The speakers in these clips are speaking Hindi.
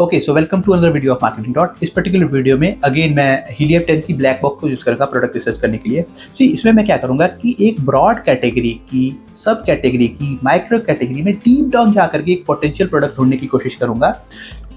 Okay, so welcome to another video of marketing dot. इस पर्टिकुलर वीडियो में अगेन मैं हीलियम 10 की ब्लैक बॉक्स को यूज करूंगा प्रोडक्ट रिसर्च करने के लिए। इसमें मैं क्या करूंगा कि एक ब्रॉड कैटेगरी की, सब कैटेगरी की, माइक्रो कैटेगरी में डीप डाउन जा करके एक पोटेंशियल प्रोडक्ट ढूंढने की कोशिश करूंगा।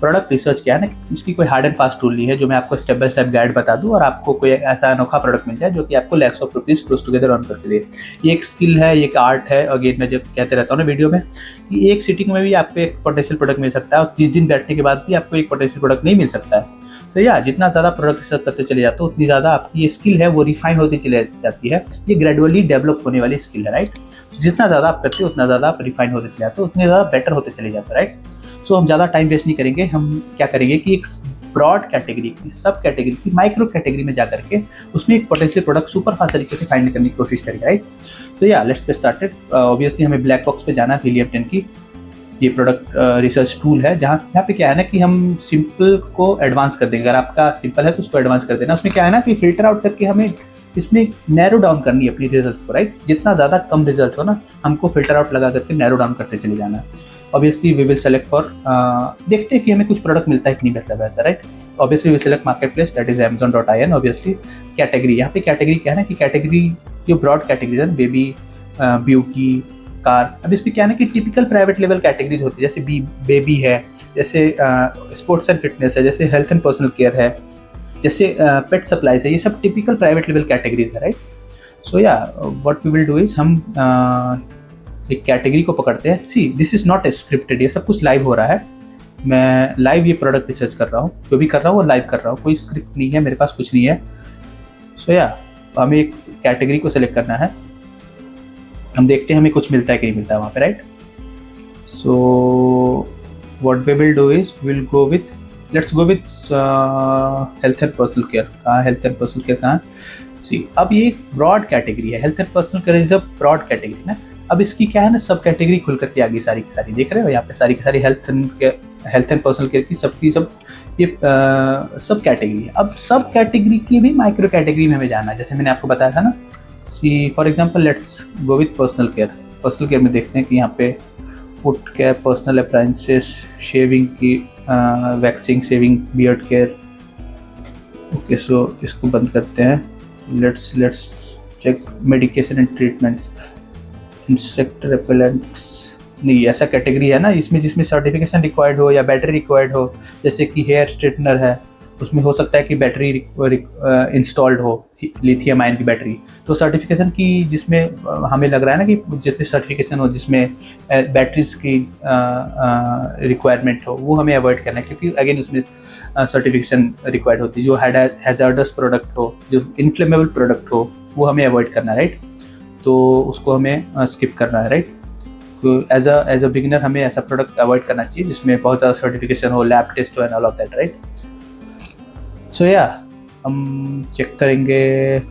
प्रोडक्ट रिसर्च क्या है ना, इसकी कोई हार्ड एंड फास्ट टूल नहीं है जो मैं आपको स्टेप बाय स्टेप गाइड बता दूं और आपको कोई ऐसा अनोखा प्रोडक्ट मिल जाए जो कि आपको lakhs of rupees close together earn करके दे। ये एक स्किल है, ये एक आर्ट है। अगेन मैं जब कहते रहता हूँ ना वीडियो में कि एक सीटिंग में भी आपको एक पोटेंशियल प्रोडक्ट मिल सकता है और 30 दिन बैठने के बाद भी आपको एक पोटेंशियल प्रोडक्ट नहीं मिल सकता है। तो जितना ज़्यादा प्रोडक्ट रिसर्च करते चले जाते हो उतनी ज़्यादा आपकी ये स्किल है वो रिफाइन होती चली जाती है। ये ग्रेजुअली डेवलप होने वाली स्किल है, राइट। जितना ज़्यादा आप करते हो उतना ज़्यादा आप रिफाइन होते चले जाते हो, उतने ज़्यादा बेटर होते चले जाते हो, राइट। सो हम ज़्यादा टाइम वेस्ट नहीं करेंगे। हम क्या करेंगे कि एक ब्रॉड कैटेगरी की, सब कैटेगरी की, माइक्रो कैटेगरी में जाकर के उसमें एक पोटेंशियल प्रोडक्ट सुपर फास्ट तरीके से फाइंड करने की कोशिश करेंगे, राइट। तो लेट्स गेट स्टार्टेड। ऑब्वियसली हमें ब्लैक बॉक्स पे जाना है। हीलियम 10 की ये प्रोडक्ट रिसर्च टूल है यहाँ पे क्या है ना कि हम सिंपल को एडवांस कर देंगे। अगर आपका सिंपल है तो उसको एडवांस कर देना। उसमें क्या है ना कि फिल्टर आउट करके हमें इसमें नैरो डाउन करनी है अपनी रिजल्ट्स को, राइट। जितना ज़्यादा कम रिजल्ट हो ना, हमको फिल्टर आउट लगा करके नैरो डाउन करते चले जाना है। Obviously we will select for, देखते हैं कि हमें कुछ प्रोडक्ट मिलता है कि नहीं मिलता है, right. Obviously we select market place, that is amazon.in। Obviously category, यहाँ पे कैटेगरी क्या है ना कि कैटेगरी जो ब्रॉड कैटेगरी है, बेबी, ब्यूटी, कार। अब इसमें क्या है ना कि टिपिकल प्राइवेट लेवल कैटेगरीज होती है, जैसे बेबी है, जैसे स्पोर्ट्स एंड फिटनेस है, जैसे हेल्थ एंड पर्सनल केयर है, जैसे पेट सप्लाईज है। ये सब टिपिकल प्राइवेट लेवल कैटेगरीज है, right. So what we will do is हम एक कैटेगरी को पकड़ते हैं। दिस इज नॉट स्क्रिप्टेड, ये सब कुछ लाइव हो रहा है। मैं लाइव ये प्रोडक्ट रिसर्च कर रहा हूँ, जो भी कर रहा हूँ वो लाइव कर रहा हूँ, कोई स्क्रिप्ट नहीं है, मेरे पास कुछ नहीं है। हमें एक कैटेगरी को सिलेक्ट करना है। हम देखते हैं हमें कुछ मिलता है कि नहीं मिलता है वहाँ पे, right. So what we will do is will go with, let's go with health and personal care. कहाँ हेल्थ एंड पर्सनल केयर कहाँ? अब ये एक ब्रॉड कैटेगरी है। Health and personal care is a broad category ना। अब इसकी क्या है ना, सब कैटेगरी खुल करके आ गई, सारी की सारी देख रहे हो यहाँ पे, सारी की सारी हेल्थ एंड पर्सनल केयर की सबकी सब ये सब कैटेगरी है। अब सब कैटेगरी की भी माइक्रो कैटेगरी में हमें जाना है, जैसे मैंने आपको बताया था ना। For example let's go with personal care. Personal care में देखते हैं कि यहाँ पे foot care, personal appliances, shaving की, waxing, shaving, beard care. Okay, so इसको बंद करते हैं। Let's check medication and treatment, insect repellents. नहीं, ऐसा कैटेगरी है ना इसमें जिसमें सर्टिफिकेशन रिक्वायर्ड हो या बैटरी रिक्वायर्ड हो, जैसे कि हेयर स्ट्रेटनर है, उसमें हो सकता है कि बैटरी इंस्टॉल्ड हो, लिथियम आयन की बैटरी। तो सर्टिफिकेशन की जिसमें हमें लग रहा है ना कि जिसमें सर्टिफिकेशन हो, जिसमें बैटरीज की रिक्वायरमेंट हो, वो हमें अवॉइड करना है, क्योंकि अगेन उसमें सर्टिफिकेशन रिक्वायर्ड होती है। जो हैजार्डस प्रोडक्ट हो, जो इन्फ्लेमेबल प्रोडक्ट हो, वो हमें अवॉइड करना है, राइट। तो उसको हमें स्किप करना है, राइट। तो एज अ बिगिनर हमें ऐसा प्रोडक्ट अवॉइड करना चाहिए जिसमें बहुत ज़्यादा सर्टिफिकेशन हो, लैब टेस्ट हो and all of that, right. हम चेक करेंगे।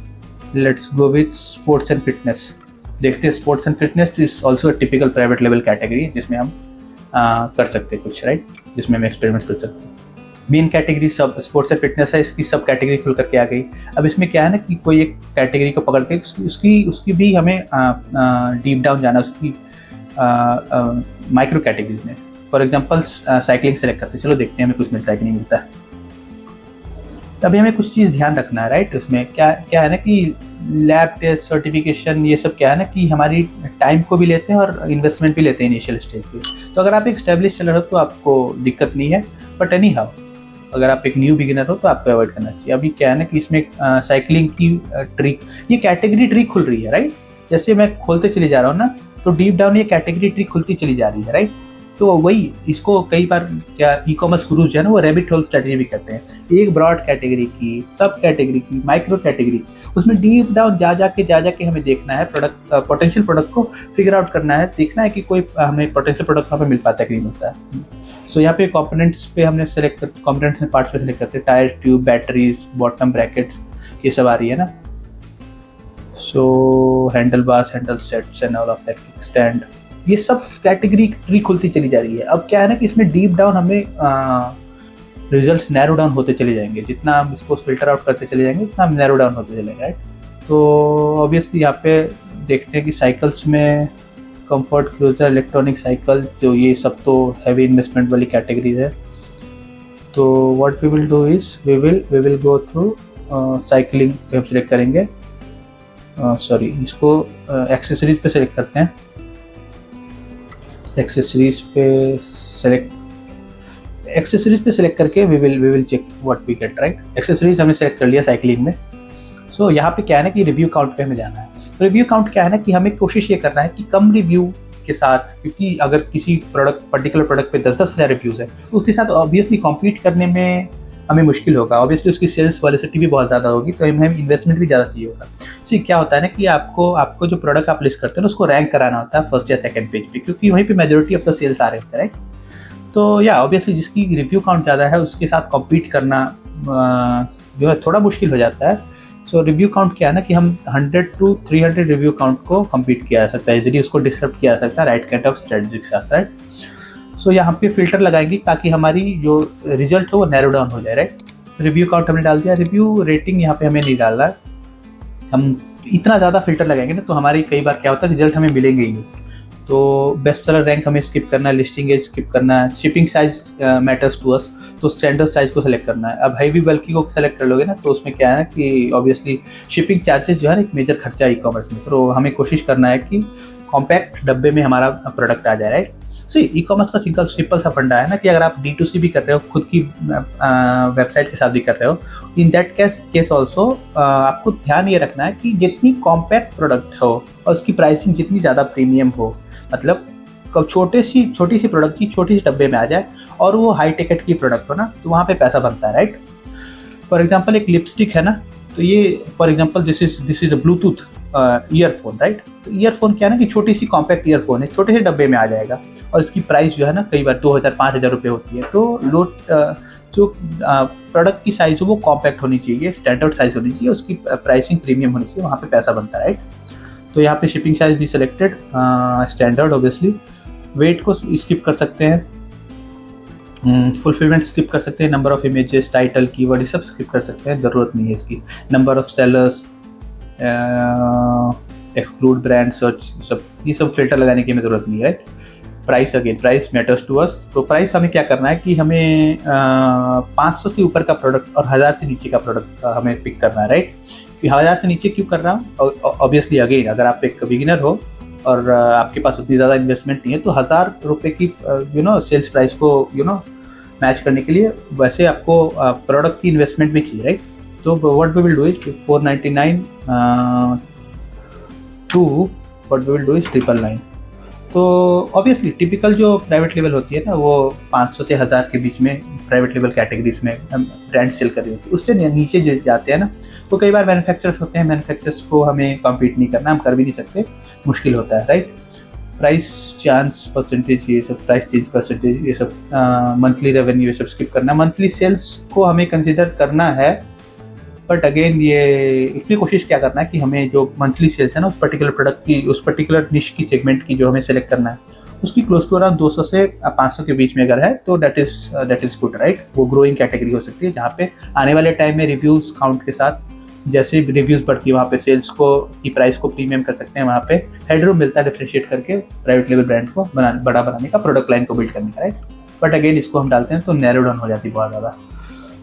Let's go with sports and fitness. देखते हैं, sports and fitness is also typical private level category जिसमें हम कर सकते हैं कुछ, राइट, जिसमें हम एक्सपेरिमेंट कर सकते हैं। मेन कैटेगरी सब स्पोर्ट्स एंड फिटनेस है, इसकी सब कैटेगरी खुल करके आ गई। अब इसमें क्या है ना कि कोई एक कैटेगरी को पकड़ के उसकी भी हमें डीप डाउन जाना, उसकी माइक्रो कैटेगरीज में। फॉर एग्जांपल साइकिलिंग सेलेक्ट करते हैं। चलो देखते हैं हमें कुछ मिलता है कि नहीं मिलता है। अभी हमें कुछ चीज़ ध्यान रखना है, राइट। उसमें क्या है ना कि लैब टेस्ट, सर्टिफिकेशन, ये सब क्या है ना कि हमारी टाइम को भी लेते हैं और इन्वेस्टमेंट भी लेते हैं इनिशियल स्टेज पे। तो अगर आप एक स्टेब्लिश सेलर हो तो आपको दिक्कत नहीं है, बट एनी हाउ अगर आप एक न्यू बिगिनर हो तो आपको अवॉइड करना चाहिए। अभी क्या है ना कि इसमें साइकिलिंग की ट्री, ये कैटेगरी ट्री खुल रही है, राइट। जैसे मैं खोलते चले जा रहा हूँ ना, तो डीप डाउन ये कैटेगरी ट्री खुलती चली जा रही है, राइट। तो वही इसको कई बार क्या ई कॉमर्स गुरुज है ना, वो रैबिट होल स्ट्रेटजी भी कहते हैं। एक ब्रॉड कैटेगरी की, सब कैटेगरी की, माइक्रो कैटेगरी, उसमें डीप डाउन जा जाके हमें देखना है प्रोडक्ट, पोटेंशियल प्रोडक्ट को फिगर आउट करना है, देखना है कि कोई हमें पोटेंशियल प्रोडक्ट वहाँ पे मिल पाता है कि नहीं मिलता है। सो यहाँ पे कंपोनेंट्स पे हमने सेलेक्ट कर, कंपोनेंट्स में पार्ट्स पे सेलेक्ट करते हैं, tyre, tube, batteries, bottom brackets, ये सब आ रही है ना। So handle bars, handle sets and all of that, kick stand, ये सब कैटेगरी ट्री खुलती चली जा रही है। अब क्या है ना कि इसमें डीप डाउन हमें रिजल्ट्स नैरो डाउन होते चले जाएंगे। जितना हम इसको फिल्टर आउट करते चले जाएंगे उतना हम नैरो डाउन होते चलेंगे, राइट। तो ऑब्वियसली यहाँ पे देखते हैं कि साइकिल्स में कंफर्ट, क्रूजर, इलेक्ट्रॉनिक साइकिल, जो ये सब तो हैवी इन्वेस्टमेंट वाली कैटेगरीज है। तो what we will do is we will go through cycling पे हम सेलेक्ट करेंगे, सॉरी इसको एक्सेसरीज पे सेलेक्ट करते हैं, एक्सेसरीज पे सेलेक्ट करके we will check what we get, right. Accessories हमने सेलेक्ट कर लिया साइकिलिंग में। सो यहाँ पे क्या है ना कि रिव्यू काउंट पे हमें जाना है। तो रिव्यू काउंट क्या है ना कि हमें कोशिश ये करना है कि कम रिव्यू के साथ, क्योंकि अगर किसी पर्टिकुलर प्रोडक्ट पे 10-10 हज़ार रिव्यूज़ है तो उसके साथ ऑब्वियसली कॉम्पीट करने में हमें मुश्किल होगा, ऑब्वियसली उसकी सेल्स वेलोसिटी भी बहुत ज़्यादा होगी, तो हमें इन्वेस्टमेंट भी ज़्यादा चाहिए होगा। सो क्या होता है ना कि आपको जो प्रोडक्ट आप लिस्ट करते हैं उसको रैंक कराना होता है फर्स्ट या सेकंड पेज पे, क्योंकि वहीं पे मेजॉरिटी ऑफ द सेल्स आ रहे होते हैं, राइट। तो या ऑब्वियसली जिसकी रिव्यू काउंट ज़्यादा है उसके साथ कॉम्पीट करना जो है थोड़ा मुश्किल हो जाता है। सो रिव्यू काउंट क्या है ना कि हम 100 to 300 रिव्यू काउंट को कंप्लीट किया जा सकता है, इजीली उसको डिस्क्राइब किया जा सकता है राइट काइंड ऑफ स्ट्रेटजी के साथ, राइट। सो यहाँ पे फिल्टर लगाएंगे ताकि हमारी जो रिजल्ट हो वो नैरो डाउन हो जाए, राइट। रिव्यू काउंट हमने डाल दिया, रिव्यू रेटिंग यहाँ पे हमें नहीं डालना है। हम इतना ज़्यादा फिल्टर लगाएंगे ना तो हमारी कई बार क्या होता है रिजल्ट हमें मिलेंगे ही नहीं। तो बेस्ट सेलर रैंक हमें स्किप करना है, लिस्टिंग एज स्किप करना है, shipping size matters to us, तो स्टैंडर्ड साइज को सेलेक्ट करना है। अब हैवी बल्की को सेलेक्ट कर लोगे ना तो उसमें क्या है कि ऑब्वियसली शिपिंग चार्जेस जो है एक मेजर खर्चा है ई कॉमर्स में, तो हमें कोशिश करना है कि कॉम्पैक्ट डब्बे में हमारा प्रोडक्ट आ जाए, राइट। सी ई कॉमर्स का सिंपल सा फंडा है ना कि अगर आप D2C भी कर रहे हो, खुद की वेबसाइट के साथ भी कर रहे हो, इन दैट केस ऑल्सो आपको ध्यान ये रखना है कि जितनी कॉम्पैक्ट प्रोडक्ट हो और उसकी प्राइसिंग जितनी ज़्यादा प्रीमियम हो, मतलब छोटी सी प्रोडक्ट की छोटी सी डब्बे में आ जाए और वो हाई टिकट की प्रोडक्ट हो ना, तो वहाँ पे पैसा बनता है, राइट। फॉर एग्जांपल एक लिपस्टिक है ना, तो ये for example this is a Bluetooth earphone, right. तो ईयरफोन क्या है ना कि छोटी सी कॉम्पैक्ट ईयरफोन है, छोटे से डब्बे में आ जाएगा और इसकी प्राइस जो है ना कई बार 2000-5000 रुपये होती है। तो जो प्रोडक्ट की साइज़ हो वो कॉम्पैक्ट होनी चाहिए, स्टैंडर्ड साइज़ होनी चाहिए, उसकी प्राइसिंग प्रीमियम होनी चाहिए, वहाँ पे पैसा बनता है, राइट। तो यहाँ पे शिपिंग साइज भी सिलेक्टेड, स्टैंडर्ड ऑब्वियसली। वेट को स्किप कर सकते हैं, फुलफिलमेंट स्किप कर सकते हैं, number of images, title, keyword ये सब स्किप कर सकते हैं, ज़रूरत नहीं है इसकी। Number of sellers, exclude brand, search, सब ये सब फिल्टर लगाने की हमें ज़रूरत नहीं है, right. Price, again price matters to us. तो प्राइस हमें क्या करना है कि हमें 500 से ऊपर का प्रोडक्ट और 1000 से नीचे का प्रोडक्ट हमें पिक करना है, राइट। 1000 से नीचे क्यों कर रहा हूँ, ऑब्वियसली अगेन अगर आप एक बिगिनर हो और आपके पास उतनी ज़्यादा इन्वेस्टमेंट नहीं है तो 1000 रुपये की सेल्स प्राइस को मैच करने के लिए वैसे आपको प्रोडक्ट की इन्वेस्टमेंट भी चाहिए, राइट। तो what we will do is 499 to what we will do is 999। तो ऑब्वियसली टिपिकल जो प्राइवेट लेवल होती है ना वो 500 से 1000 के बीच में प्राइवेट लेवल कैटेगरीज में ब्रांड सेल कर रही होती है, उससे नीचे जो जाते हैं ना वो कई बार मैन्युफैक्चरर्स होते हैं, मैन्युफैक्चरर्स को हमें कम्पीट नहीं करना, हम कर भी नहीं सकते, मुश्किल होता है, राइट। प्राइस चांस परसेंटेज ये सब, प्राइस चेंज परसेंटेज ये सब, मंथली रेवेन्यू ये सब स्किप करना। मंथली सेल्स को हमें कंसिडर करना है, बट अगेन ये इसमें कोशिश क्या करना है कि हमें जो मंथली सेल्स है ना उस पर्टिकुलर प्रोडक्ट की, उस पर्टिकुलर निश की सेगमेंट की जो हमें सेलेक्ट करना है उसकी क्लोज टू अराउंड 200 से 500 के बीच में अगर है तो दैट इज गुड, राइट। वो ग्रोइंग कैटेगरी हो सकती है जहाँ पे आने वाले टाइम में रिव्यूज़ काउंट के साथ जैसे रिव्यूज़ बढ़ती है वहाँ पे सेल्स को की प्राइस को प्रीमियम कर सकते हैं, वहाँ पे हेडरूम मिलता है डिफरेंशिएट करके प्राइवेट लेवल ब्रांड को बड़ा बनाने का, प्रोडक्ट लाइन को बिल्ड करने का, राइट। बट अगेन इसको हम डालते हैं तो नैरो डाउन हो जाती है बहुत ज़्यादा।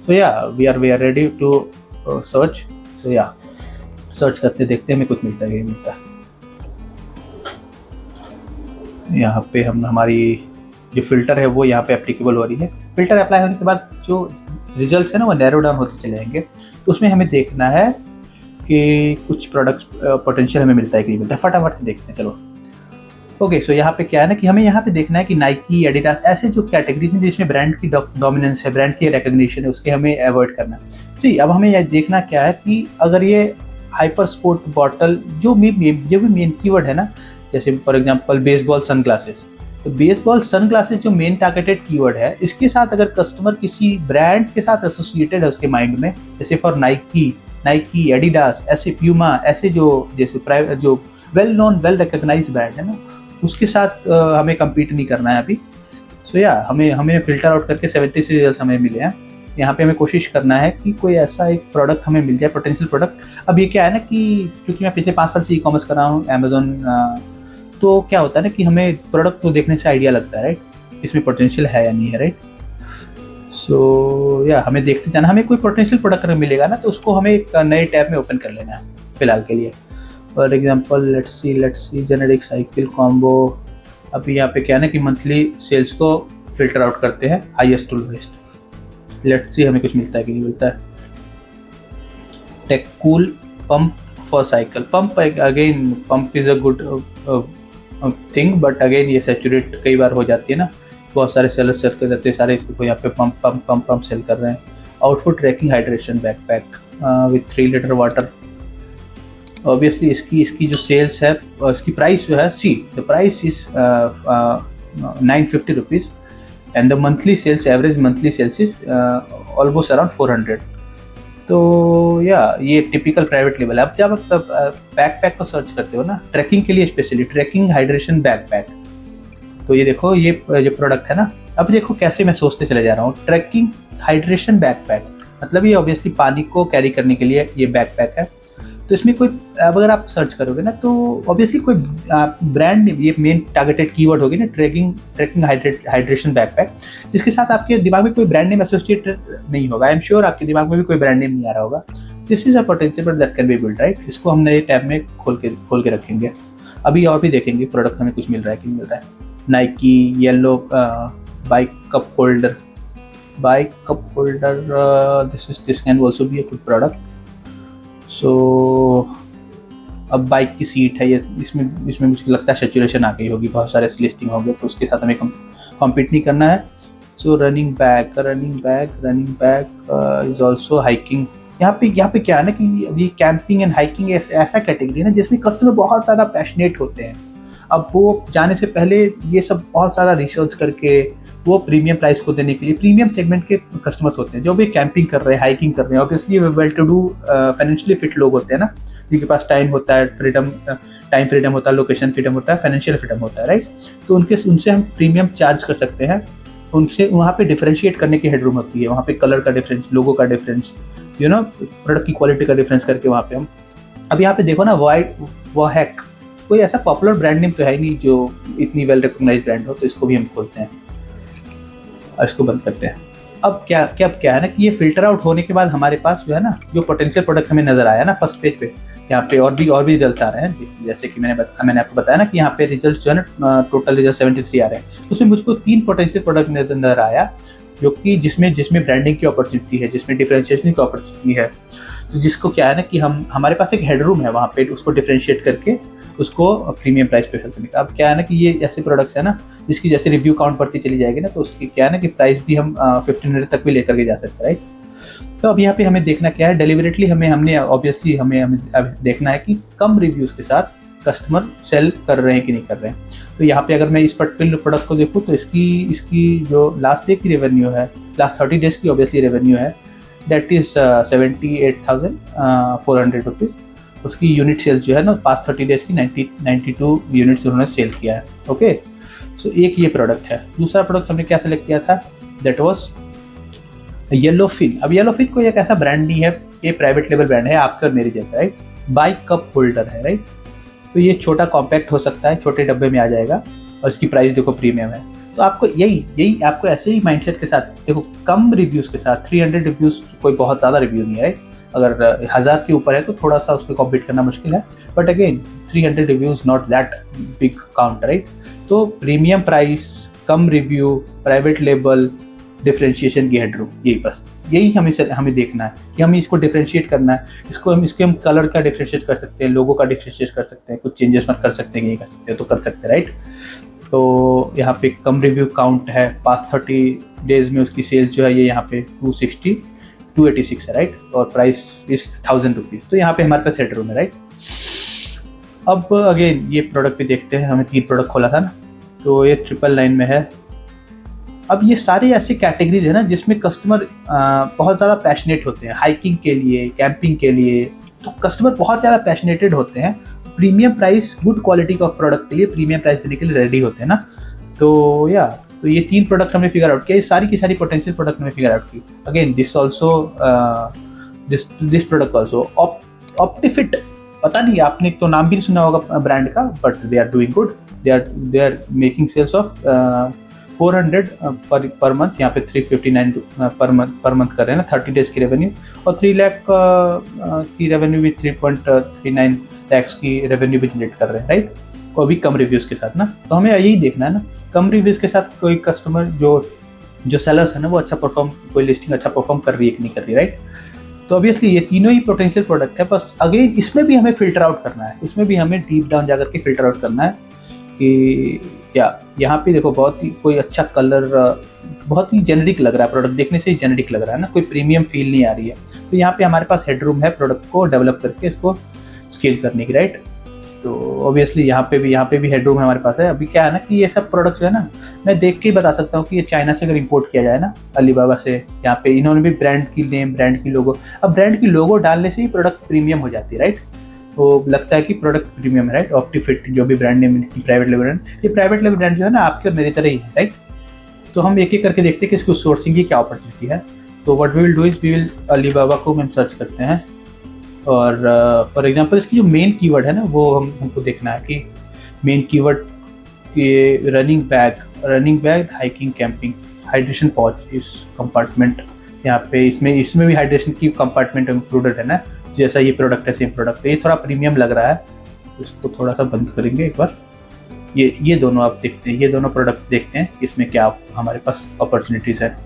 So yeah we are ready to search. So yeah search करते देखते हैं हमें कुछ मिलता है कि मिलता है। यहाँ पे हम हमारी जो फिल्टर है वो यहाँ पे एप्लीकेबल हो रही है। फिल्टर अप्लाई होने के बाद जो रिजल्ट्स है ना वो नैरो डाउन होते चले जाएंगे, तो उसमें हमें देखना है कि कुछ प्रोडक्ट्स पोटेंशियल हमें मिलता है कि नहीं मिलता है, फटाफट से देखते हैं चलो। ओके, सो यहाँ पे क्या है ना कि हमें यहाँ पे देखना है कि नाइकी, एडिडास ऐसे जो कैटेगरीज हैं जिसमें ब्रांड की डोमिनेंस है, ब्रांड की रिकग्निशन है, उसके हमें अवॉइड करना है। सी अब हमें यह देखना क्या है कि अगर ये हाइपर स्पोर्ट बॉटल जो भी मेन कीवर्ड है ना, जैसे फॉर एग्जांपल बेसबॉल सनग्लासेस, तो बेसबॉल सनग्लासेस जो मेन टारगेटेड कीवर्ड है इसके साथ अगर कस्टमर किसी ब्रांड के साथ एसोसिएटेड है उसके माइंड में, जैसे फॉर नाइकी, एडिडास, ऐसे प्यूमा, ऐसे जो जैसे प्राइवेट जो well known well recognised brand है ना उसके साथ हमें कम्पीट नहीं करना है अभी। सो या हमें फिल्टर आउट करके 73 रिजल्ट हमें मिले हैं। यहाँ पे हमें कोशिश करना है कि कोई ऐसा एक प्रोडक्ट हमें मिल जाए, पोटेंशियल प्रोडक्ट। अब ये क्या है ना कि चूँकि मैं पिछले 5 साल से ई-कॉमर्स कर रहा हूँ अमेजोन, तो क्या होता है ना कि हमें प्रोडक्ट को देखने से आइडिया लगता है, राइट, इसमें पोटेंशियल है या नहीं है, राइट। सो या हमें देखते जाना, हमें कोई पोटेंशियल प्रोडक्ट अगर मिलेगा ना तो उसको हमें एक नए टैब में ओपन कर लेना है फिलहाल के लिए। For example let's see generic cycle combo. अभी यहाँ पे क्या है ना कि मंथली सेल्स को फिल्टर आउट करते हैं highest to lowest. Let's see हमें कुछ मिलता है कि नहीं मिलता है। Techcool pump for cycle. Pump again pump is a good thing, but again ये सैचुरेट कई बार हो जाती है ना, बहुत सारे सेलर्स सेल कर देते हैं, सारे इसको यहाँ पे pump pump pump pump sell कर रहे हैं। Outfit trekking hydration backpack with 3 litre water. Obviously इसकी जो सेल्स है, इसकी प्राइस जो है, see the price is 950 rupees and the monthly sales, average monthly sales is almost around 400। तो या ये टिपिकल प्राइवेट लेवल है। अब जब आप बैकपैक को सर्च करते हो ना ट्रैकिंग के लिए, स्पेशली ट्रैकिंग हाइड्रेशन बैकपैक, तो ये देखो ये जो प्रोडक्ट है ना, अब देखो कैसे मैं सोचते चले जा रहा हूँ। ट्रैकिंग हाइड्रेशन बैकपैक मतलब ये ऑब्वियसली पानी को कैरी करने के लिए ये बैकपैक है। तो इसमें कोई अगर आप सर्च करोगे ना तो ऑब्वियसली कोई ब्रांड, ये मेन टारगेटेड कीवर्ड होगी ना, ट्रैकिंग हाइड्रेशन बैकपैक, जिसके साथ आपके दिमाग में कोई ब्रांड नेम एसोसिएटेड नहीं होगा। आई एम श्योर आपके दिमाग में भी कोई ब्रांड नेम नहीं आ रहा होगा। This is a potential that can be build, right. इसको हम नए टैब में खोल के रखेंगे। अभी और भी देखेंगे प्रोडक्ट हमें कुछ मिल रहा है कि नहीं मिल रहा है। Nike yellow bike cup holder, this can also be a good product. So अब बाइक की सीट है ये, इसमें मुझे लगता है सैचुरेशन आ गई होगी, बहुत सारे लिस्टिंग होंगे, तो उसके साथ हमें कॉम्पीट नहीं करना है। सो running bag is also hiking. यहाँ पे क्या है ना कि अभी कैंपिंग एंड हाइकिंग ऐसा कैटेगरी है ना जिसमें कस्टमर बहुत ज़्यादा पैशनेट होते हैं। अब वो जाने से पहले ये सब बहुत ज़्यादा रिसर्च करके वो प्रीमियम प्राइस को देने के लिए, प्रीमियम सेगमेंट के कस्टमर्स होते हैं जो भी कैंपिंग कर रहे हैं, हाइकिंग कर रहे हैं। Obviously well to do financially fit लोग होते हैं ना, जिनके पास टाइम होता है, टाइम फ्रीडम होता है, लोकेशन फ्रीडम होता है, फाइनेंशियल फ्रीडम होता है, राइट। तो उनसे हम प्रीमियम चार्ज कर सकते हैं। उनसे वहाँ पे डिफरेंशिएट करने की हेडरूम होती है, वहाँ पे कलर का डिफरेंस, लोगो का डिफरेंस, प्रोडक्ट की क्वालिटी का डिफरेंस करके वहाँ पे हम। अब यहाँ पे देखो ना, वॉहैक कोई ऐसा पॉपुलर ब्रांड नेम तो है ही नहीं जो इतनी वेल रिकॉग्नाइज्ड ब्रांड हो, तो इसको भी हम खोलते हैं और इसको बंद करते हैं। अब क्या है ना कि ये फिल्टर आउट होने के बाद हमारे पास जो है ना, जो पोटेंशियल प्रोडक्ट हमें नजर आया ना फर्स्ट पेज पे, यहाँ पे और भी रिजल्ट आ रहे हैं। जैसे कि मैंने आपको बताया ना कि यहाँ पे रिजल्ट जो है ना, टोटल रिजल्ट 73 आ रहे हैं। उसमें मुझको 3 पोटेंशियल प्रोडक्ट नजर आया, जो कि जिसमें ब्रांडिंग की अपॉर्चुनिटी है, जिसमें डिफरेंशिएशन की अपॉर्चुनिटी है। तो जिसको क्या है ना कि हमारे पास एक हेडरूम है वहाँ पे, उसको डिफरेंशिएट करके उसको प्रीमियम प्राइस पे करने का। अब क्या है ना कि ये ऐसे प्रोडक्ट्स है ना जिसकी जैसे रिव्यू काउंट बढ़ती चली जाएगी ना, तो उसकी क्या है ना कि प्राइस भी हम 1500 तक भी लेकर के जा सकते हैं, राइट। तो अब यहाँ पे हमें देखना क्या है, डेलिबरेटली हमने ऑब्वियसली हमें देखना है कि कम रिव्यूज़ के साथ कस्टमर सेल कर रहे हैं कि नहीं कर रहे हैं। तो यहाँ पे अगर मैं इस पर्टिकुलर प्रोडक्ट को देखूँ तो इसकी जो लास्ट डे की रेवेन्यू है, लास्ट 30 डेज की ऑब्वियसली रेवेन्यू है, दैट इज़ 78,400 रुपीज़। उसकी यूनिट सेल्स जो है ना पास्ट 30 डेज की 92 यूनिट्स उन्होंने सेल किया है। ओके, सो एक ये प्रोडक्ट है। दूसरा प्रोडक्ट हमने क्या सेलेक्ट किया था, दैट वाज येलोफिन। अब येलोफिन कोई एक ऐसा ब्रांड नहीं है, ये प्राइवेट लेवल ब्रांड है आपके और मेरे जैसा, राइट। बाइक कप होल्डर है, राइट। तो ये छोटा कॉम्पैक्ट हो सकता है, छोटे डब्बे में आ जाएगा और इसकी प्राइस देखो प्रीमियम है। तो आपको यही आपको ऐसे ही माइंडसेट के साथ देखो, कम रिव्यूज़ के साथ 300 रिव्यूज़ कोई बहुत ज़्यादा रिव्यू नहीं है, राइट। अगर 1000 के ऊपर है तो थोड़ा सा उसको कॉम्पीट करना मुश्किल है, but again 300 reviews not that big count, right. तो प्रीमियम प्राइस, कम रिव्यू, प्राइवेट लेबल, डिफरेंशिएशन की हेडरूम, यही हमें देखना है कि हमें इसको डिफरेंशिएट करना है। इसको हम कलर का डिफरेंशिएट कर सकते हैं, लोगो का डिफरेंशिएट कर सकते हैं, कुछ चेंजेस मत कर सकते हैं, नहीं कर सकते तो कर सकते हैं, राइट। तो यहाँ पे कम रिव्यू काउंट है, पास्ट 30 डेज में उसकी सेल्स जो है ये यहाँ पे 286 है, राइट। और प्राइस इज 1000 रुपीज़। तो यहाँ पे हमारे पास हेडरूम है, राइट। अब अगेन ये प्रोडक्ट भी देखते हैं, हमें 3 प्रोडक्ट खोला था ना, तो ये 999 में है। अब ये सारे ऐसे कैटेगरीज है ना जिसमें कस्टमर बहुत ज़्यादा पैशनेट होते हैं, हाइकिंग के लिए, कैंपिंग के लिए, तो कस्टमर बहुत ज़्यादा पैशनेटेड होते हैं। प्रीमियम प्राइस, गुड क्वालिटी का प्रोडक्ट के लिए प्रीमियम प्राइस देने के लिए रेडी होते हैं ना। तो ये 3 प्रोडक्ट हमने फिगर आउट किया, ये सारी की सारी पोटेंशियल प्रोडक्ट हमने फिगर आउट की। अगेन दिस प्रोडक्ट ऑल्सो ऑप्टिफिट, पता नहीं आपने तो नाम भी सुना होगा ब्रांड का, but they are doing good, they are making sales of 400 per month, यहाँ पे 359 पर मंथ कर रहे हैं ना 30 डेज की रेवेन्यू, और 3 लाख की रेवेन्यू भी 3.39 लैक्स की रेवेन्यू भी जनरेट कर रहे हैं, राइट। और अभी कम रिव्यूज़ के साथ ना, तो हमें यही देखना है ना, कम रिव्यूज़ के साथ कोई कस्टमर जो सेलर्स है ना वो अच्छा परफॉर्म, कोई लिस्टिंग अच्छा परफॉर्म कर रही है कि नहीं कर रही, राइट। तो ऑब्वियसली ये तीनों ही पोटेंशियल प्रोडक्ट है, बस अगेन इसमें भी हमें फिल्टर आउट करना है, इसमें भी हमें डीप डाउन जाकर के फिल्टर आउट करना है कि या यहाँ पे देखो बहुत ही कोई अच्छा कलर, बहुत ही जेनेरिक लग रहा है प्रोडक्ट, देखने से ही जेनेरिक लग रहा है ना, कोई प्रीमियम फील नहीं आ रही है। तो यहाँ पे हमारे पास हेडरूम है प्रोडक्ट को डेवलप करके इसको स्केल करने की, राइट। तो ऑब्वियसली यहाँ पे भी हेडरूम हमारे पास है। अभी क्या है ना कि ये सब प्रोडक्ट्स है ना, मैं देख के ही बता सकता हूँ कि ये चाइना से अगर इंपोर्ट किया जाए ना, अलीबाबा से, यहाँ पे इन्होंने भी ब्रांड की नेम, ब्रांड की लोगो, अब ब्रांड की लोगो डालने से ही प्रोडक्ट प्रीमियम हो जाती है, राइट। तो लगता है कि प्रोडक्ट प्रीमियम है, राइट। ऑप्टीफिट जो भी ब्रांड नेम की प्राइवेट लेवल ब्रांड, ये प्राइवेट लेवल ब्रांड जो है ना आपके और मेरी तरह ही है, राइट। तो हम एक एक करके देखते हैं कि इसको सोर्सिंग की क्या अपॉर्चुनिटी है। तो what we will do is we will Alibaba को हम सर्च करते हैं, और फॉर एग्जांपल इसकी जो मेन कीवर्ड है ना वो हमको देखना है कि मेन कीवर्ड के running bag, hiking, camping, hydration pouch, इस कंपार्टमेंट, यहाँ पे इसमें भी हाइड्रेशन की कंपार्टमेंट इंक्लूडेड है ना, जैसा ये प्रोडक्ट है सेम प्रोडक्ट है। ये थोड़ा प्रीमियम लग रहा है, इसको थोड़ा सा बंद करेंगे एक बार। ये दोनों आप देखते हैं, ये दोनों प्रोडक्ट देखते हैं इसमें क्या हमारे पास अपॉर्चुनिटीज़ है।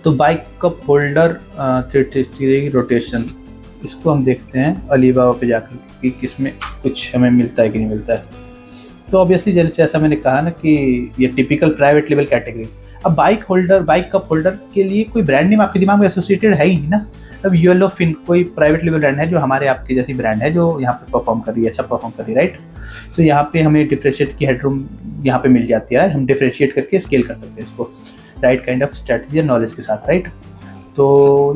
तो बाइक कप होल्डर 360 रोटेशन, इसको हम देखते हैं अलीबाबा पे जाकर कि किसमें कुछ हमें मिलता है कि नहीं मिलता है। तो ऑब्वियसली जैसा मैंने कहा ना कि ये टिपिकल प्राइवेट लेवल कैटेगरी। अब बाइक कप होल्डर के लिए कोई ब्रांड नेम आपके दिमाग में एसोसिएटेड है ही नहीं ना। अब येलो फिन कोई प्राइवेट लेवल ब्रांड है जो हमारे आपके जैसी ब्रांड है जो यहाँ पे परफॉर्म कर रही है, अच्छा परफॉर्म कर रही है, राइट। तो यहाँ पे हमें डिफ्रेंशिएट की हेडरूम यहाँ पे मिल जाती है, हम डिफ्रेंशिएट करके स्केल कर सकते हैं इसको, राइट, काइंड ऑफ स्ट्रेटजी और नॉलेज के साथ, राइट। तो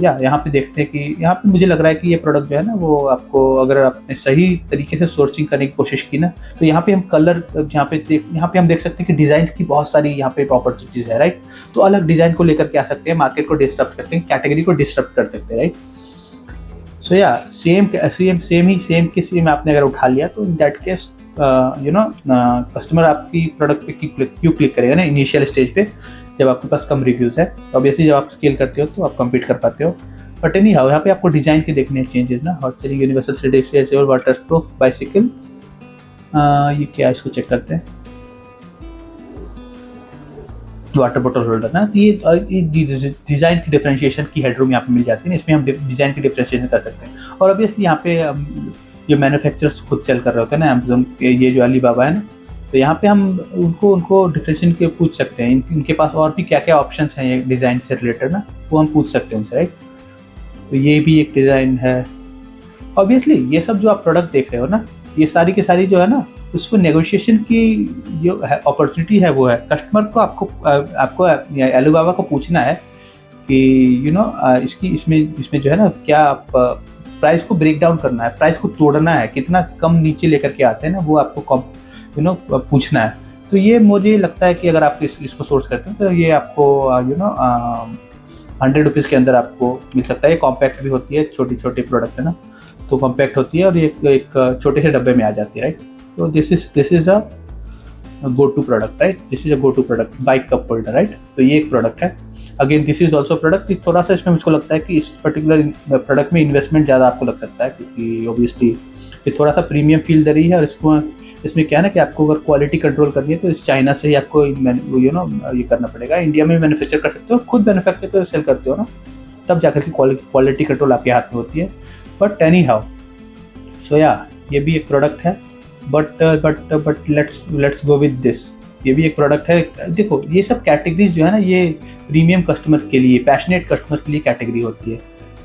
यहाँ पे देखते हैं कि यहाँ पे मुझे लग रहा है कि ये प्रोडक्ट जो है ना वो आपको, अगर आपने सही तरीके से सोर्सिंग करने की कोशिश की ना, तो यहाँ पे हम कलर, यहाँ पे हम देख सकते हैं कि डिज़ाइन की बहुत सारी यहाँ पे अपॉर्चुनिटीज़ है, राइट। तो अलग डिज़ाइन को लेकर के आ सकते हैं, मार्केट को डिस्टर्ब करते हैं, कैटेगरी को डिस्टर्ब कर सकते हैं, राइट। सो या सेम आपने अगर उठा लिया तो इन दैट केस कस्टमर आपकी प्रोडक्ट पे क्यों क्लिक करेगा ना इनिशियल स्टेज पे, जब आपके पास कम रिव्यूज़ है। ऑब्वियसली जब आप स्केल करते हो तो आप कम्पीट कर पाते हो। बट एनी हाउ यहाँ पे आपको डिज़ाइन के देखने चेंजेस ना, hot selling universal strategy water proof bicycle, ये क्या, इसको चेक करते हैं। वाटर बॉटल होल्डर ना, तो ये डिज़ाइन की डिफरेंशिएशन की हेडरूम यहाँ पे मिल जाती है, इसमें हम डिज़ाइन की डिफरेंशिएशन कर सकते हैं। और ऑब्वियसली यहाँ पे जो मैन्युफैक्चरर्स खुद सेल कर रहे होते हैं ना, अमेज़न, ये जो अलीबाबा है ना, तो यहाँ पे हम उनको डिफरेंशिएशन के पूछ सकते हैं, इनके पास और भी क्या क्या ऑप्शंस हैं ये डिज़ाइन से रिलेटेड ना, वो हम पूछ सकते हैं उनसे, राइट। तो ये भी एक डिज़ाइन है। ऑब्वियसली ये सब जो आप प्रोडक्ट देख रहे हो ना, ये सारी की सारी जो है ना, उसको नेगोशिएशन की जो अपॉर्चुनिटी है वो है कस्टमर को, आपको अलीबाबा को पूछना है कि इसमें जो है ना क्या आप प्राइस को ब्रेक डाउन करना है, प्राइस को तोड़ना है, कितना कम नीचे लेकर के आते हैं ना, वो आपको पूछना है। तो ये मुझे लगता है कि अगर आप इसको सोर्स करते हैं तो ये आपको 100 रुपीज़ के अंदर आपको मिल सकता है। ये कॉम्पैक्ट भी होती है, छोटी छोटी प्रोडक्ट है ना, तो कॉम्पैक्ट होती है और ये एक छोटे से डब्बे में आ जाती है, राइट। तो this is a go to product, right, this is a go to product, bike cup holder, right. तो ये एक प्रोडक्ट है। Again this is also product. थोड़ा सा इसमें मुझको लगता है कि इस पर्टिकुलर प्रोडक्ट में इन्वेस्टमेंट ज़्यादा आपको लग सकता है, क्योंकि ऑब्वियसली ये थोड़ा सा प्रीमियम फील दे रही है। और इसमें क्या है ना कि आपको अगर क्वालिटी कंट्रोल करनी है तो इस चाइना से ही आपको ये करना पड़ेगा। इंडिया में मैन्युफैक्चर कर सकते हो, खुद मैन्युफैक्चर कर सेल करते हो ना, तब जाकर के क्वालिटी कंट्रोल आपके हाथ में होती है। बट एनी हाउ, सो या ये भी एक प्रोडक्ट है। But let's go with this. ये भी एक प्रोडक्ट है। देखो ये सब कैटेगरीज जो है ना, ये प्रीमियम कस्टमर के लिए, पैशनेट कस्टमर के लिए कैटेगरी होती है।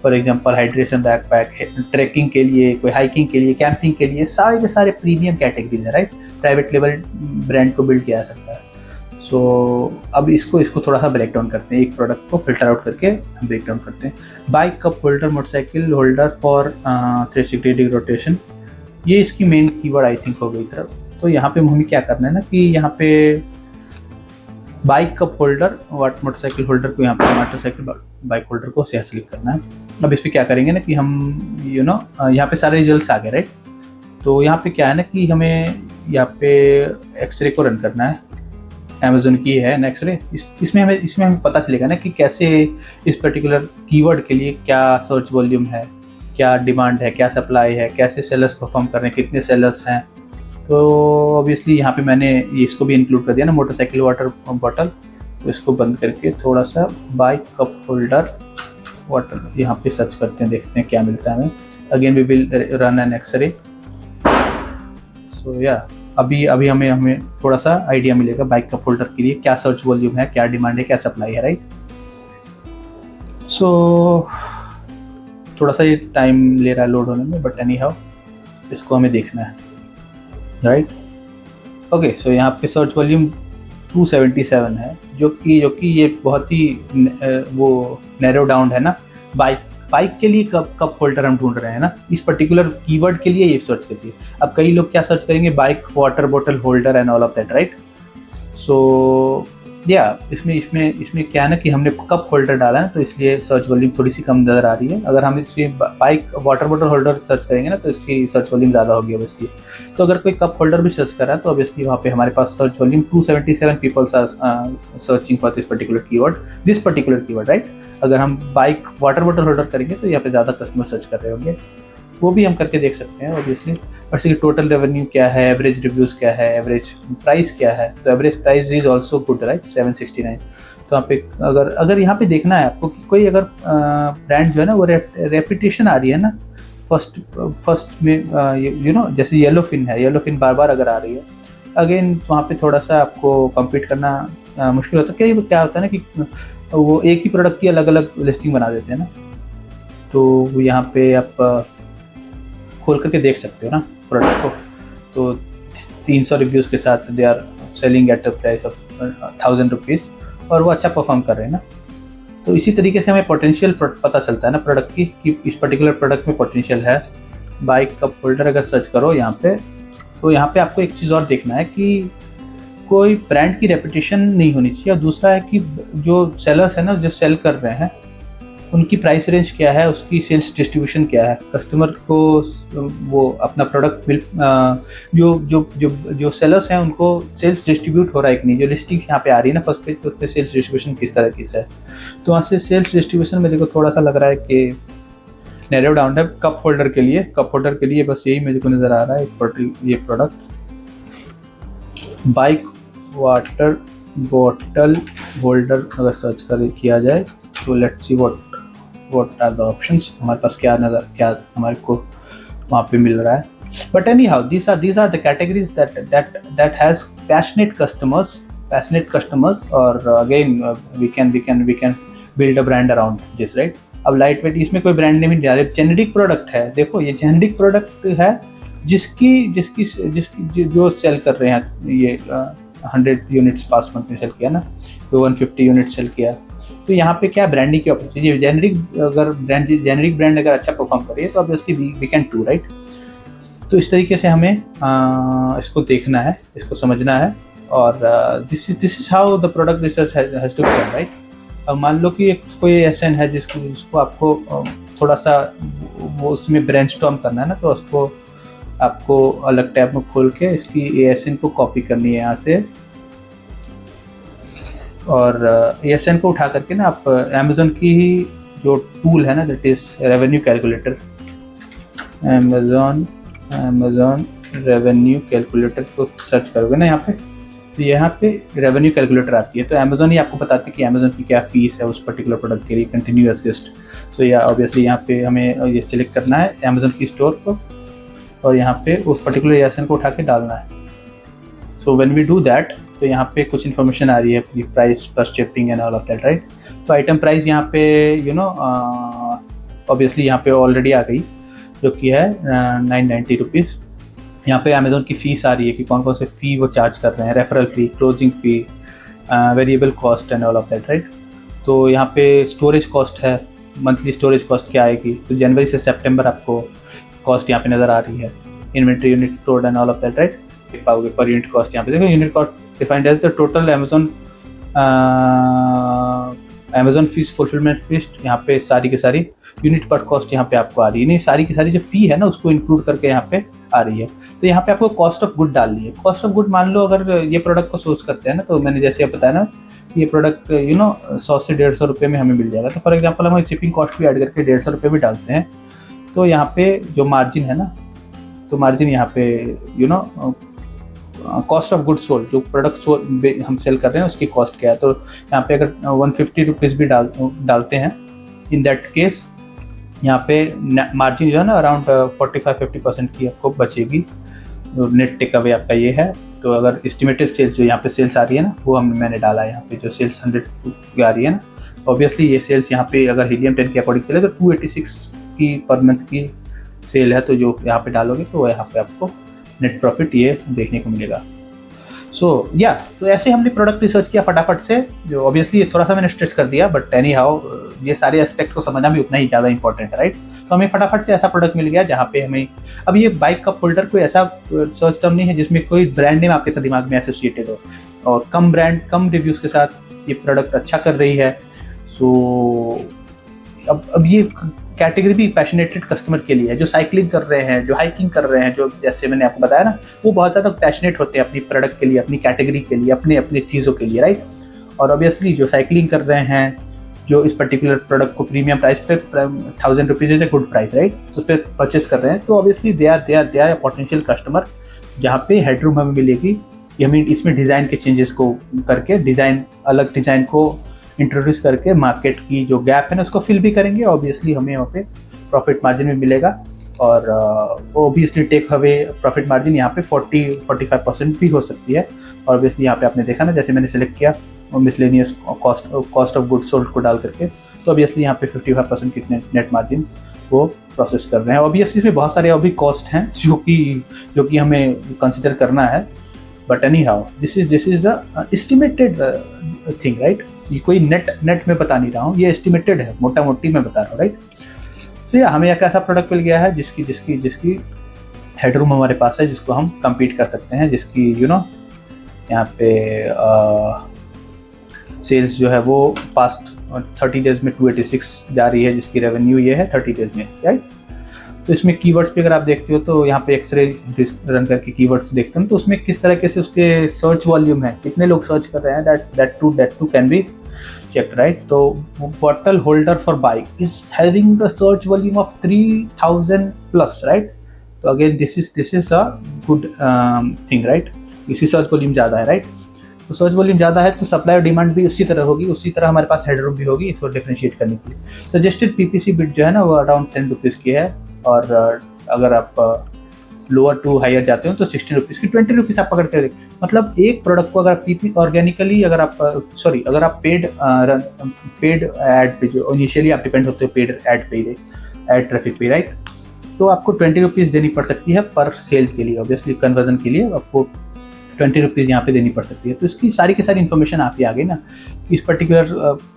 For example hydration backpack, trekking के लिए, कोई हाइकिंग के लिए, कैंपिंग के लिए, सारे के सारे प्रीमियम कैटेगरीज है, राइट। प्राइवेट लेवल ब्रांड को बिल्ड किया जा सकता है। सो अब इसको थोड़ा सा ब्रेक डाउन करते हैं, एक प्रोडक्ट को फिल्टर आउट करके हम ब्रेक डाउन करते हैं। Bike cup holder, motorcycle holder for 360 degree rotation, ये इसकी मेन कीवर्ड आई थिंक हो गई तरफ। तो यहाँ पे हमें क्या करना है ना कि यहाँ पे bike cup holder, motorcycle holder को यहाँ पे मोटरसाइकिल बाइक होल्डर को सेलेक्ट करना है। अब इस पर क्या करेंगे ना कि हम यहाँ पे सारे रिजल्ट्स आ गए, राइट। तो यहाँ पे क्या है ना कि हमें यहाँ पे एक्सरे को रन करना है। अमेज़न की है नेक्स्ट रे। इसमें हमें पता चलेगा ना कि कैसे इस पर्टिकुलर कीवर्ड के लिए क्या सर्च वॉल्यूम है, क्या डिमांड है, क्या सप्लाई है, कैसे सेलर्स परफॉर्म कर रहे हैं, कितने सेलर्स हैं। तो ऑब्वियसली यहाँ पे मैंने इसको भी इंक्लूड कर दिया ना, मोटरसाइकिल वाटर बॉटल। तो इसको बंद करके थोड़ा सा बाइक कप होल्डर वाटर यहाँ पे सर्च करते हैं, देखते हैं क्या मिलता है हमें। Again we will run an X-ray. So yeah अभी हमें थोड़ा सा आइडिया मिलेगा बाइक कप होल्डर के लिए क्या सर्च वॉल्यूम है, क्या डिमांड है, क्या सप्लाई है, राइट। सो थोड़ा सा ये टाइम ले रहा है लोड होने में, बट एनी हाउ इसको हमें देखना है, राइट। ओके, सो यहाँ पे सर्च वॉल्यूम 277 है, जो कि ये बहुत ही वो नैरो डाउन है ना। बाइक के लिए कप होल्डर हम ढूंढ रहे हैं ना, इस पर्टिकुलर कीवर्ड के लिए ये सर्च करिए। अब कई लोग क्या सर्च करेंगे, bike water bottle holder and all of that, right. So yeah इसमें क्या है ना कि हमने कप होल्डर डाला है, तो इसलिए सर्च वॉल्यूम थोड़ी सी कम नज़र आ रही है। अगर हम इसमें bike water bottle holder search करेंगे ना, तो इसकी सर्च वॉल्यूम ज़्यादा होगी ऑब्वियसली। तो अगर कोई कप होल्डर भी सर्च कर रहा है, तो ऑब्वियसली वहाँ पे हमारे पास search volume 277 peoples are searching for this particular keyword, right. अगर हम बाइक वाटर बॉटल होल्डर करेंगे तो यहाँ पे ज़्यादा कस्टमर सर्च कर रहे होंगे, वो भी हम करके देख सकते हैं ऑब्वियसली। वैसे कि टोटल रेवेन्यू क्या है, एवरेज रिव्यूज़ क्या है, एवरेज प्राइस क्या है। तो average price is also good, right, 769। तो यहाँ पे अगर यहाँ पे देखना है आपको कि कोई अगर ब्रांड जो है ना वो रेपुटेशन आ रही है ना फर्स्ट में, यू नो, जैसे येलोफिन है, येलोफिन बार बार अगर आ रही है, अगेन वहाँ पे थोड़ा सा आपको कम्पीट करना मुश्किल होता है। क्या होता है ना कि वो एक ही प्रोडक्ट की अलग अलग लिस्टिंग बना देते हैं ना। तो यहाँ पे आप खोल करके देख सकते हो ना प्रोडक्ट को। तो 300 रिव्यूज़ के साथ they are selling at a price of 1000 rupees, और वो अच्छा परफॉर्म कर रहे हैं ना। तो इसी तरीके से हमें पोटेंशियल पता चलता है ना प्रोडक्ट की, कि इस पर्टिकुलर प्रोडक्ट में पोटेंशियल है। बाइक कप होल्डर अगर सर्च करो यहाँ पे, तो यहाँ पे आपको एक चीज़ और देखना है कि कोई ब्रांड की रेपुटेशन नहीं होनी चाहिए, और दूसरा है कि जो सेलर्स है ना, जो सेल कर रहे हैं, उनकी प्राइस रेंज क्या है, उसकी सेल्स डिस्ट्रीब्यूशन क्या है। कस्टमर को वो अपना प्रोडक्ट जो सेलर्स हैं उनको सेल्स डिस्ट्रीब्यूट हो रहा है कि नहीं। जो लिस्टिंग्स यहाँ पे आ रही है ना फर्स्ट पेज पे, उस पर सेल्स डिस्ट्रीब्यूशन किस तरह की है। तो वहाँ से सेल्स डिस्ट्रीब्यूशन में देखो थोड़ा सा लग रहा है कि नैरो डाउन है कप होल्डर के लिए। बस यही मेरे को नज़र आ रहा है ये product bike water bottle holder अगर सर्च किया जाए तो let's see what are the options. हमारे पास क्या हमारे को वहाँ पे मिल रहा है। But any how these are the categories that has passionate customers, और again we can build a brand around this, right। अब लाइट वेट इसमें कोई ब्रांड नेम नहीं डाले, जेनेरिक प्रोडक्ट है। देखो ये जेनेरिक प्रोडक्ट है जिसकी जो सेल कर रहे हैं, ये 100 यूनिट्स पास मंथ में सेल किया ना, तो 150 यूनिट सेल किया। तो यहाँ पे क्या ब्रांडिंग की अपॉर्चुनिटी है। जेनेरिक ब्रांड अगर अच्छा परफॉर्म करिए तो obviously we can do, right. तो इस तरीके से हमें इसको देखना है, इसको समझना है, और this is how the product research has to be done, right. अब मान लो कि कोई एसएन है जिसको आपको थोड़ा सा वो उसमें ब्रेनस्टॉर्म करना है ना, तो उसको आपको अलग टैब में खोल के इसकी एएसएन को कॉपी करनी है यहाँ से, और एएसएन को उठा करके ना आप अमेज़न की ही जो टूल है ना, that is revenue calculator, Amazon revenue calculator को सर्च करोगे ना यहाँ पे, तो यहाँ पे रेवेन्यू कैलकुलेटर आती है। तो अमेज़न ही आपको बताती है कि अमेज़न की क्या फीस है उस पर्टिकुलर प्रोडक्ट के लिए, कंटिन्यूअस गेस्ट। तो या ऑब्वियसली यहाँ पे हमें ये सिलेक्ट करना है अमेज़न की स्टोर को, और यहाँ पे उस पर्टिकुलर एएसएन को उठा के डालना है। So when we do that, तो यहाँ पे कुछ इन्फॉर्मेशन आ रही है, price plus shipping and all of that, right. तो आइटम प्राइस यहाँ पे ऑब्वियसली यहाँ पे ऑलरेडी आ गई, जो कि है 990 रुपीज़। यहाँ पे अमेज़न की फ़ीस आ रही है कि कौन कौन से फ़ी वो चार्ज कर रहे हैं, referral fee, closing fee, variable cost and all of that, right. तो यहाँ पे स्टोरेज कॉस्ट है, मंथली स्टोरेज कॉस्ट क्या आएगी। तो जनवरी से सितंबर आपको कॉस्ट यहाँ पे नज़र आ रही है, inventory unit stored and all of that, right. पाओगे पर यूनिट कॉस्ट यहाँ पे देखो, unit cost defined as the total Amazon Amazon fees, fulfilment fees, यहाँ पे सारी की सारी यूनिट पर कॉस्ट यहाँ पे आपको आ रही है, नहीं सारी की सारी जो फी है ना उसको इंक्लूड करके यहाँ पे आ रही है। तो यहाँ पे आपको कॉस्ट ऑफ गुड डालनी है। कॉस्ट ऑफ गुड मान लो अगर ये प्रोडक्ट को सोर्स करते हैं ना, तो मैंने जैसे बताया ना ये प्रोडक्ट 100 से 150 रुपये में हमें मिल जाएगा। तो फॉर एग्जाम्पल हम शिपिंग कॉस्ट भी ऐड करके 150 रुपये भी डालते हैं, तो यहाँ पे जो मार्जिन है ना, तो मार्जिन यहाँ पे कॉस्ट ऑफ गुड सोल्ड, जो प्रोडक्ट हम सेल कर रहे हैं उसकी कॉस्ट क्या है, तो यहाँ पे अगर 150 रुपीज़ भी डालते हैं, इन दैट केस यहाँ पे मार्जिन जो है ना अराउंड 45-50% की आपको बचेगी। नेट टेक अवे आपका ये है। तो अगर एस्टिमेटेड सेल्स जो यहाँ पे सेल्स आ रही है ना वो मैंने डाला है यहाँ पे, जो सेल्स 100 आ रही है ना, ऑब्वियसली ये सेल्स यहाँ पे अगर हीलियम 10 के अकॉर्डिंग चले तो 286 की पर मंथ की सेल है, तो जो यहाँ पे डालोगे तो यहाँ पे आपको नेट प्रॉफिट ये देखने को मिलेगा। तो ऐसे हमने प्रोडक्ट रिसर्च किया फटाफट से, जो ऑब्वियसली ये थोड़ा सा मैंने स्ट्रेच कर दिया, बट एनी हाउ ये सारे एस्पेक्ट को समझना भी उतना ही ज़्यादा इंपॉर्टेंट है, राइट। तो हमें फटाफट से ऐसा प्रोडक्ट मिल गया जहाँ पे हमें, अब ये बाइक कप होल्डर कोई ऐसा सर्च टर्म नहीं है जिसमें कोई ब्रांड नेम आपके साथ दिमाग में एसोसिएटेड हो, और कम रिव्यूज़ के साथ ये प्रोडक्ट अच्छा कर रही है। अब ये कैटेगरी भी पैशनेटेड कस्टमर के लिए है, जो साइकिलिंग कर रहे हैं, जो हाइकिंग कर रहे हैं, जो जैसे मैंने आपको बताया ना वो बहुत ज़्यादा पैशनेट होते हैं अपनी प्रोडक्ट के लिए, अपनी कैटेगरी के लिए, अपने चीज़ों के लिए, राइट। और ऑब्वियसली जो साइकिलिंग कर रहे हैं, जो इस पर्टिकुलर प्रोडक्ट को प्रीमियम प्राइस पे 1000 rupees is a good price, right, उस पर परचेस कर रहे हैं, तो obviously they are potential customer जहाँ पे हेडरूम हमें मिलेगी। हमें इसमें डिज़ाइन के चेंजेस को करके अलग डिज़ाइन को इंट्रोड्यूस करके मार्केट की जो गैप है ना उसको फिल भी करेंगे। ऑब्वियसली हमें वहाँ पे प्रॉफिट मार्जिन भी मिलेगा, और obviously take away profit margin यहाँ पे 40-45% भी हो सकती है। ऑब्वियसली यहाँ पे आपने देखा ना, जैसे मैंने सेलेक्ट किया miscellaneous cost of good sold को डाल करके, तो ऑब्वियसली यहाँ पे 55% की नेट मार्जिन वो प्रोसेस कर रहे हैं। ऑब्वियसली इसमें बहुत सारे अभी कॉस्ट हैं जो कि हमें कंसिडर करना है, but any how this is the estimated thing, right. ये कोई नेट में बता नहीं रहा हूँ, ये एस्टिमेटेड है, मोटा मोटी मैं बता रहा हूँ, राइट। तो ये हमें एक ऐसा प्रोडक्ट मिल गया है जिसकी हेडरूम हमारे पास है, जिसको हम compete कर सकते हैं, जिसकी यहाँ पे सेल्स जो है वो पास्ट 30 डेज में 286 जा रही है, जिसकी रेवेन्यू ये है 30 डेज में, राइट। तो इसमें कीवर्ड्स पे अगर आप देखते हो तो यहाँ पे एक्सरे रन करके कीवर्ड्स देखते हो, तो उसमें किस तरीके से उसके सर्च वॉल्यूम है, कितने लोग सर्च कर रहे हैं, that too can be checked, right? So bottle holder for bike is having the search volume of 3000 plus, right? तो again this is a good thing, right? इसी सर्च वॉल्यूम ज़्यादा है, राइट। तो सर्च वॉल्यूम ज़्यादा है तो सप्लाई और डिमांड भी उसी तरह होगी, उसी तरह हमारे पास हेडरूम भी होगी इसको डिफरेंशिएट करने के लिए। सजेस्टेड पीपीसी बिट जो है ना वो अराउंड 10 रुपीज़ की है, और अगर आप लोअर टू हायर जाते हो तो 60 रुपीज़ की, 20 रुपीज़ आप पकड़ कर, मतलब एक प्रोडक्ट को अगर पीपी ऑर्गेनिकली अगर आप पेड ऐड पे जो इनिशियली आप डिपेंड होते हो पेड ऐड पे, ऐड ट्रैफिक पे, राइट, तो आपको 20 रुपीज़ देनी पड़ सकती है पर सेल के लिए। ऑब्वियसली कन्वर्जन के लिए आपको 20 रुपीज़ यहाँ पे देनी पड़ सकती है। तो इसकी सारी की सारी इन्फॉर्मेशन आप ही आ गई ना, इस पर्टिकुलर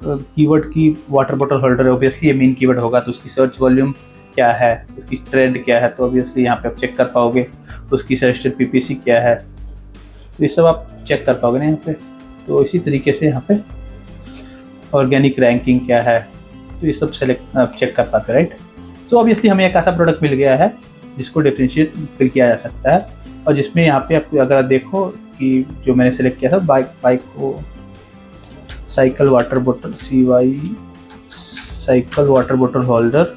कीवर्ड की वाटर बॉटल होल्डर, ऑब्वियसली ये मेन कीवर्ड होगा, तो उसकी सर्च वॉल्यूम क्या है, उसकी ट्रेंड क्या है, तो ऑब्वियसली यहाँ पे आप चेक कर पाओगे। उसकी सजेस्टेड पीपीसी क्या है, तो ये सब आप चेक कर पाओगे ना यहाँ पे। तो इसी तरीके से यहाँ पे ऑर्गेनिक रैंकिंग क्या है, तो ये सब सेलेक्ट आप चेक कर पाते, राइट। सो ऑब्वियसली हमें एक ऐसा प्रोडक्ट मिल गया है जिसको डिफरेंशिएट फिल किया जा सकता है, और जिसमें यहाँ पे आपको अगर आप देखो कि जो मैंने सेलेक्ट किया था बाइक को साइकिल वाटर बोतल साइकिल वाटर बोतल होल्डर,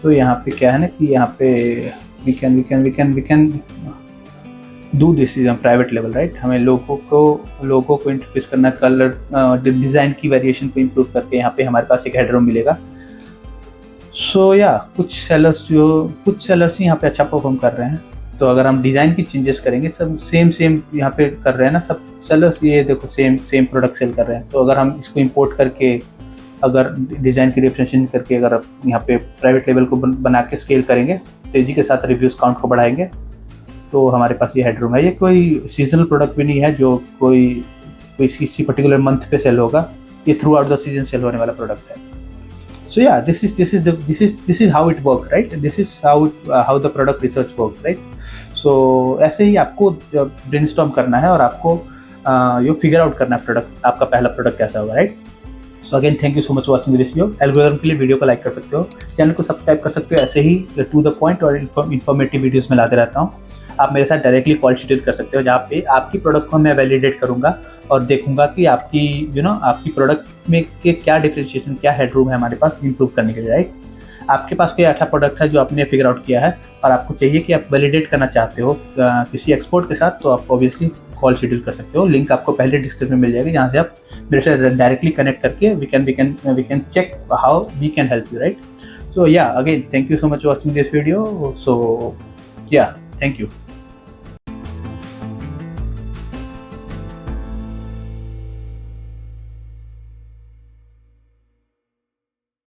तो यहाँ पे क्या है ना कि यहाँ पे we can do this is private level, right. हमें लोगों को इंट्रोड्यूस करना, कलर डिज़ाइन की वेरिएशन को इम्प्रूव करके यहाँ पे हमारे पास एक हेडरूम मिलेगा। सो कुछ सेलर्स ही यहाँ पे अच्छा परफॉर्म कर रहे हैं। तो अगर हम डिज़ाइन की चेंजेस करेंगे, सब सेम यहाँ पे कर रहे हैं ना सब सेलर्स, ये देखो सेम प्रोडक्ट सेल कर रहे हैं। तो अगर हम इसको इंपोर्ट करके अगर डिज़ाइन की डिफरेंशिएशन करके अगर आप यहाँ पे प्राइवेट लेवल को बना के स्केल करेंगे, तेज़ी के साथ रिव्यूज़ काउंट को बढ़ाएंगे, तो हमारे पास ये हेडरूम है। ये कोई सीजनल प्रोडक्ट भी नहीं है जो कोई किसी पर्टिकुलर मंथ पे सेल होगा, ये through out the season cell होने वाला प्रोडक्ट है। So this is how it works, right? This is how the product research works, right? So ऐसे ही आपको ब्रेनस्टॉर्म करना है और आपको ये फिगर आउट करना है प्रोडक्ट, आपका पहला प्रोडक्ट कैसा होगा, right. So again thank you so much watching this video. Algorithm के लिए वीडियो को लाइक कर सकते हो, चैनल को सब्सक्राइब कर सकते हो। ऐसे ही टू द पॉइंट और इन्फॉर्मेटिव वीडियोस में लाते रहता हूँ। आप मेरे साथ डायरेक्टली कॉल शेड्यूल कर सकते हो, जहाँ पे आपकी प्रोडक्ट को मैं वैलिडेट करूँगा और देखूंगा कि आपकी आपकी प्रोडक्ट में के क्या डिफरेंशिएशन, क्या हेडरूम है हमारे पास इंप्रूव करने के लिए, राइट। आपके पास कोई अच्छा प्रोडक्ट है जो आपने फिगर आउट किया है और आपको चाहिए कि आप वैलिडेट करना चाहते हो किसी एक्सपर्ट के साथ, तो आप ऑब्वियसली कॉल शेड्यूल कर सकते हो। लिंक आपको पहले डिस्क्रिप्शन में मिल जाएगी, जहाँ से आप मेरे से डायरेक्टली कनेक्ट करके we can check how we can help you, right. So yeah again thank you so much watching this video. So yeah thank you.